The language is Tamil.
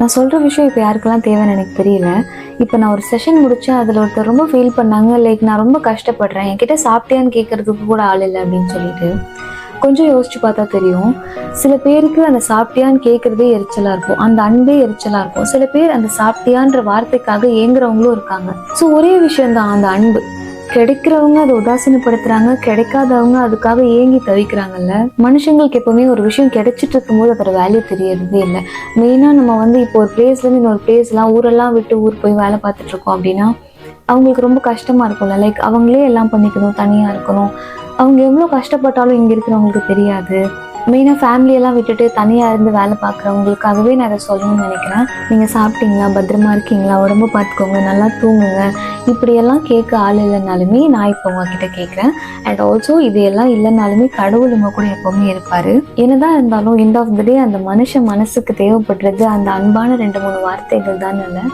நான் சொல்கிற விஷயம் இப்போ யாருக்கெல்லாம் தேவைன்னு எனக்கு தெரியல. இப்போ நான் ஒரு செஷன் முடித்தேன். அதில் ஒருத்தர் ரொம்ப ஃபீல் பண்ணாங்க. லைக் நான் ரொம்ப கஷ்டப்படுறேன், என்கிட்ட சாப்பிட்டியான்னு கேட்குறதுக்கு கூட ஆள் இல்லை அப்படின்னு சொல்லிட்டு. கொஞ்சம் யோசிச்சு பார்த்தா தெரியும், சில பேருக்கு அந்த சாப்பிட்டியான்னு கேட்குறதே எரிச்சலாக இருக்கும், அந்த அன்பே எரிச்சலாக இருக்கும். சில பேர் அந்த சாப்பிட்டியான்ற வார்த்தைக்காக ஏங்குறவங்களும் இருக்காங்க. ஸோ ஒரே விஷயம்தான் அந்த அன்பு. கிடைக்கிறவங்க அதை உதாசீனப்படுத்துறாங்க, கிடைக்காதவங்க அதுக்காக ஏங்கி தவிக்கிறாங்கல்ல. மனுஷங்களுக்கு எப்பவுமே ஒரு விஷயம் கிடைச்சிட்டு இருக்கும்போது அதோட வேல்யூ தெரியறதே இல்லை. மெயினா நம்ம இப்போ ஒரு பிளேஸ்லேருந்து இன்னொரு பிளேஸ்லாம் ஊரெல்லாம் விட்டு ஊர் போய் வேலை பார்த்துட்டு இருக்கோம் அப்படின்னா அவங்களுக்கு ரொம்ப கஷ்டமா இருக்கும்ல. லைக் அவங்களே எல்லாம் பண்ணிக்கணும், தனியா இருக்கணும். அவங்க எவ்வளோ கஷ்டப்பட்டாலும் இங்க இருக்கிறவங்களுக்கு தெரியாது. மெயினாக ஃபேமிலியெல்லாம் விட்டுட்டு தனியாக இருந்து வேலை பார்க்குறவங்களுக்காகவே நான் அதை சொல்லணும்னு நினைக்கிறேன். நீங்கள் சாப்பிட்டீங்களா, பத்திரமா இருக்கீங்களா, உடம்பு பார்த்துக்கோங்க, நல்லா தூங்குங்க, இப்படியெல்லாம் கேட்க ஆள் இல்லைனாலுமே நான் இப்போ உங்ககிட்ட கேட்குறேன். அண்ட் ஆல்சோ இது எல்லாம் இல்லைனாலுமே கடவுள் உங்க கூட எப்போவுமே இருப்பார். என்னதான் இருந்தாலும் எண்ட் ஆஃப் த டே அந்த மனுஷ மனசுக்கு தேவைப்படுறது அந்த அன்பான 2-3 வார்த்தைகள் தான் இல்லை.